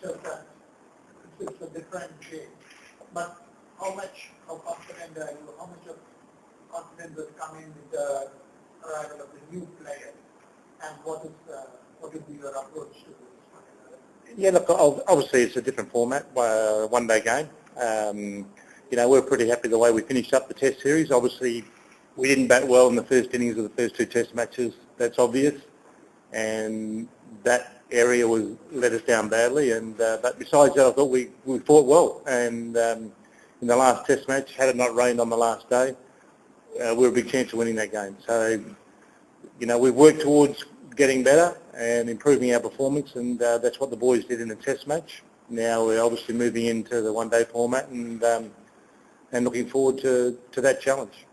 just that it's a different game. But how confident are you? How much of confidence is coming with the arrival of the new players? And what would be your approach to this? Yeah, look, obviously it's a different format, one-day game. We're pretty happy the way we finished up the Test series. Obviously, we didn't bat well in the first innings of the first two Test matches. That's obvious, and that area let us down badly. And but besides that, I thought we fought well. And in the last Test match, had it not rained on the last day, we were a big chance of winning that game. So, we've worked towards getting better and improving our performance, and that's what the boys did in the Test match. Now we're obviously moving into the one-day format and looking forward to that challenge.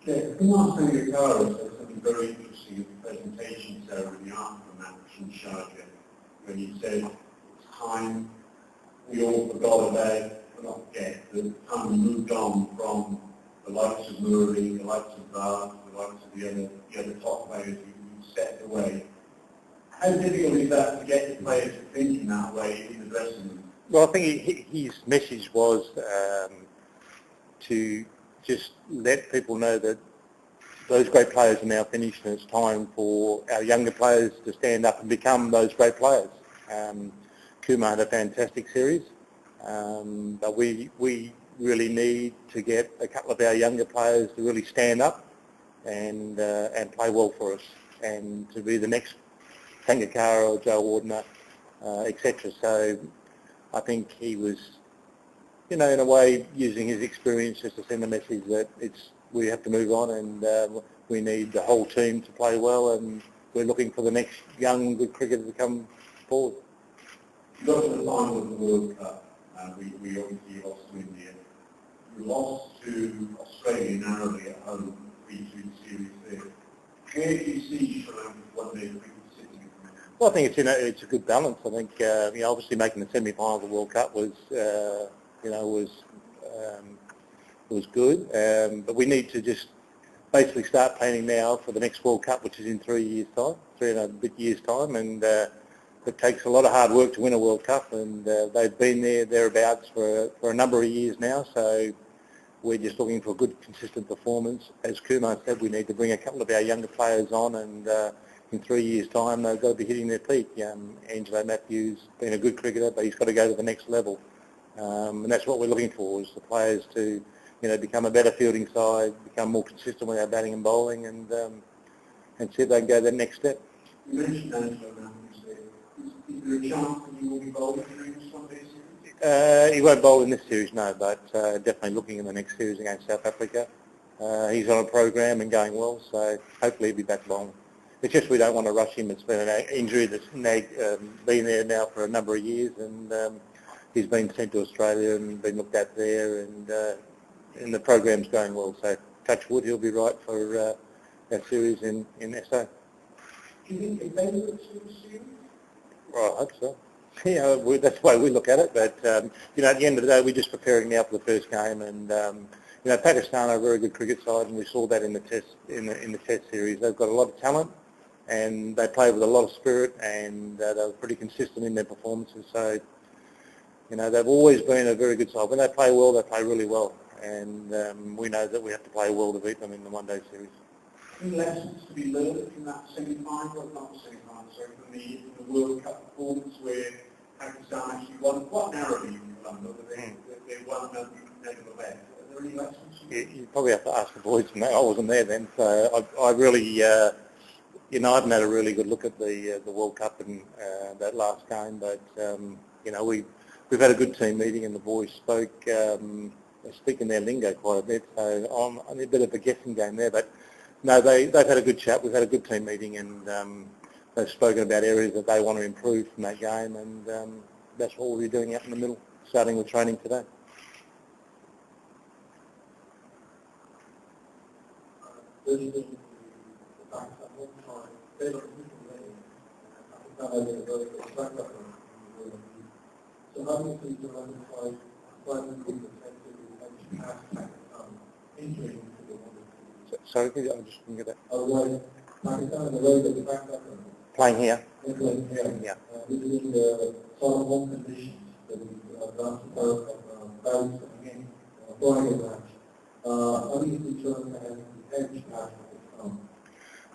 Okay, Lanka ODI said something very interesting in the presentation ceremony after the match in Sharjah, when he said it's time we all forgot about, the time we moved on from the likes of Murray, the likes of Bart, the likes of the other top players who stepped away. How difficult is that to get the players to thinking that way in the dressing room? Well, I think his message was to just let people know that those great players are now finished, and it's time for our younger players to stand up and become those great players. Kumar had a fantastic series, but we really need to get a couple of our younger players to really stand up and play well for us, and to be the next Sangakkara or Joe Ordner, etc. So I think he was, in a way, using his experience just to send a message that we have to move on, and we need the whole team to play well, and we're looking for the next young good cricketer to come forward. You got to the final of the World Cup, we obviously lost to India. We lost to Australia narrowly at home, 3-2 series there. Where do you see Sri Lanka's one-day cricket sitting? Well, I think it's a good balance. I think obviously making the semi-final of the World Cup was good, but we need to just basically start planning now for the next World Cup, which is in 3 and a bit years' time, and it takes a lot of hard work to win a World Cup, and they've been thereabouts for a number of years now, so we're just looking for a good, consistent performance. As Kumar said, we need to bring a couple of our younger players on, and in 3 years' time they've got to be hitting their peak. Angelo Matthews been a good cricketer, but he's got to go to the next level, and that's what we're looking for, is the players to become a better fielding side, become more consistent with our batting and bowling, and see if they can go that next step. You mentioned Angelo Matthews there. Is there a chance that you will be bowling during this one-day series? He won't bowl in this series, no, but definitely looking in the next series against South Africa. He's on a program and going well, so hopefully he'll be back bowling. It's just we don't want to rush him. It's been an injury that's been there now for a number of years, and he's been sent to Australia and been looked at there, and the program's going well. So touch wood, he'll be right for that series in SA. Do you think they better look to the series? Well, I hope so. That's the way we look at it. But at the end of the day, we're just preparing now for the first game, and Pakistan are a very good cricket side, and we saw that in the Test series. They've got a lot of talent, and they play with a lot of spirit, and they were pretty consistent in their performances. So they've always been a very good side. When they play well, they play really well, and we know that we have to play well to beat them in the one-day series. Any lessons to be learned from that semi-final, not the semi-final, sorry, from the World Cup performance where Pakistan actually won quite narrowly in London, but they won nevertheless. Are there any lessons? You probably have to ask the boys from that. I wasn't there then, so I really, I haven't had a really good look at the World Cup and that last game, but we've had a good team meeting, and the boys spoke speaking their lingo quite a bit, so I'm a bit of a guessing game there, but no, they've had a good chat. We've had a good team meeting, and they've spoken about areas that they want to improve from that game, and that's what we'll be doing out in the middle, starting with training today. So how do you think you'll Sorry, I just didn't get that. Pakistan, the way that the back Playing here? Excellent. Yeah. This is in the sort of home conditions that we got to both coming in, pouring it out. Obviously, children have huge passion.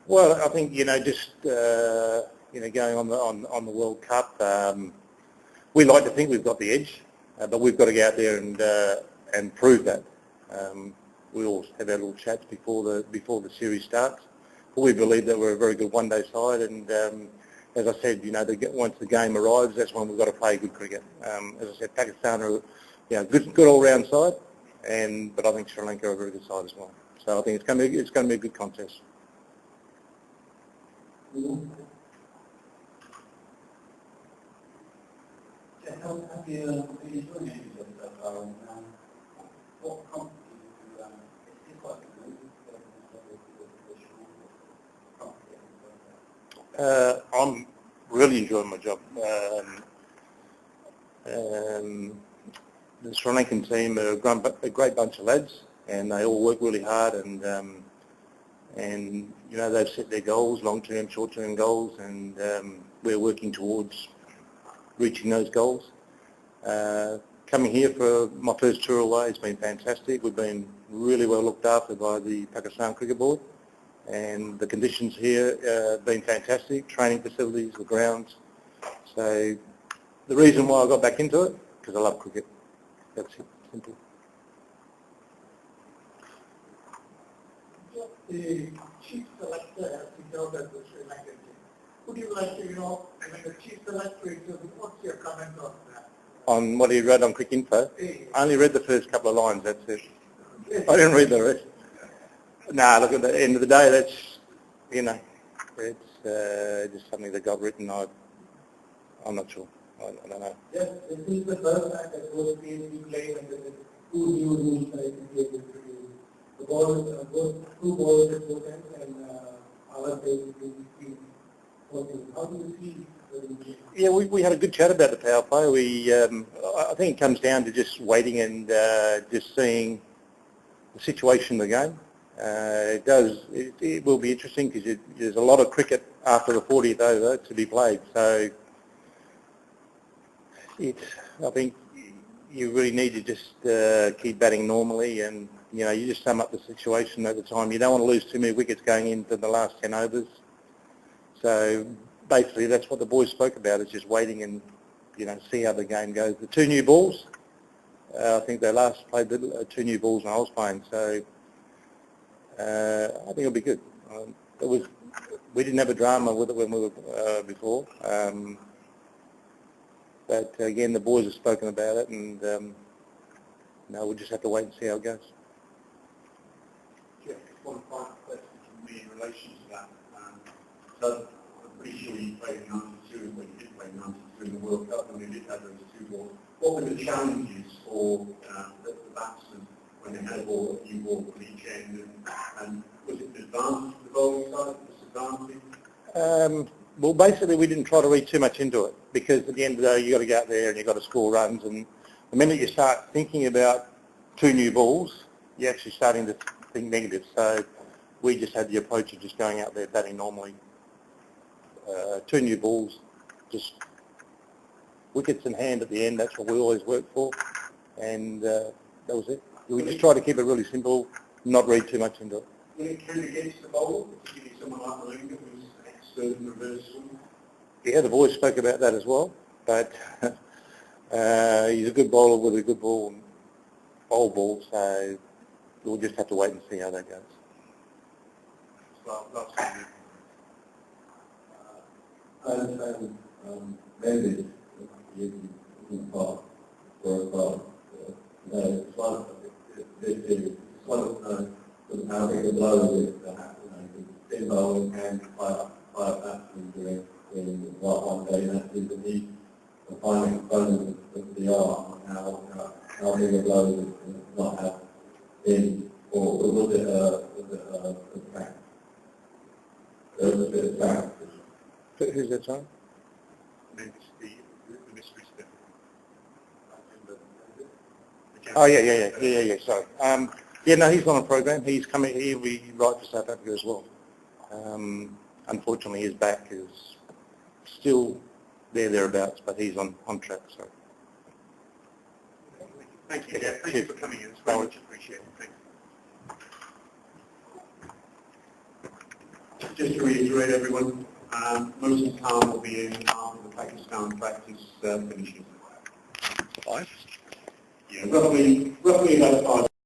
Well, I think just going on the World Cup, we like to think we've got the edge, but we've got to go out there and prove that. We all have our little chats before the series starts. But we believe that we're a very good one-day side, and as I said, once the game arrives, that's when we've got to play good cricket. As I said, Pakistan are good all-round side, but I think Sri Lanka are a very good side as well. So I think it's going to be a good contest. Have you doing anything so far? What prompted you to, it's quite good. I'm really enjoying my job. The Sri Lankan team are a great bunch of lads, and they all work really hard, and they've set their goals, long-term, short-term goals, and we're working towards reaching those goals. Coming here for my first tour away has been fantastic. We've been really well looked after by the Pakistan Cricket Board, and the conditions here have been fantastic, training facilities, the grounds. So the reason why I got back into it, because I love cricket. That's it, simple. The chief selector has to go to the Sri Lankan team. Would you like to, the chief selector, what's your comment on that? On what he read on Cricket Info? Yeah. I only read the first couple of lines, that's it. I didn't read the rest. Nah, look, at the end of the day, that's, it's just something that got written. I'm not sure. I don't know. Yes, this is the first time that both PhD played and the two new rules that I can get with the ball, two balls at both ends, and our basically how do you see the Yeah, we had a good chat about the power play. I think it comes down to just waiting and just seeing the situation of the game. It will be interesting because there's a lot of cricket after the 40th over to be played. So I think you really need to just keep batting normally, and you just sum up the situation at the time. You don't want to lose too many wickets going into the last 10 overs. So basically, that's what the boys spoke about, is just waiting and see how the game goes. The two new balls, I think they last played the two new balls when I was playing. So I think it'll be good. We didn't have a drama with it when we were before. But again, the boys have spoken about it, and we'll just have to wait and see how it goes. Geff, one final question from me in relation to that. So I'm pretty sure you played 92, but you did play 92 in the World Cup, and they did have those two balls. What were the challenges for the batsmen when they had a ball, a new ball for each end, and was it an advantage for the bowling side, disadvantage? Well, basically, we didn't try to read too much into it, because at the end of the day, you've got to go out there and you've got to score runs, and the minute you start thinking about two new balls, you're actually starting to think negative. So we just had the approach of just going out there batting normally. Two new balls, just wickets in hand at the end, that's what we always work for, and that was it. We just try to keep it really simple, not read too much into it. When it came against the bowler, particularly someone like Lanka, who was an expert in reverse swing? Yeah, the boys spoke about that as well, but he's a good bowler with a good ball, so we'll just have to wait and see how that goes. Well, that's good. I understand maybe you can part for a part. It's one of how big a blow is to have, thin bowling and five batsmen doing in one day, and that is the final component of the art, how big a blow is to not have in, or was it a track? There was a bit of track. Who's that, sorry? The mystery step. Oh, yeah, sorry. No, he's on a program. He's coming, he'll be right for South Africa as well. Unfortunately, his back is still thereabouts, but he's on track. So. Thank you, Geff. Thank you for coming in. It's very much appreciated. Thank you. Just to reiterate, everyone, Moses Khan will be in after the Pakistan practice finishes. 5? Yeah, roughly about 5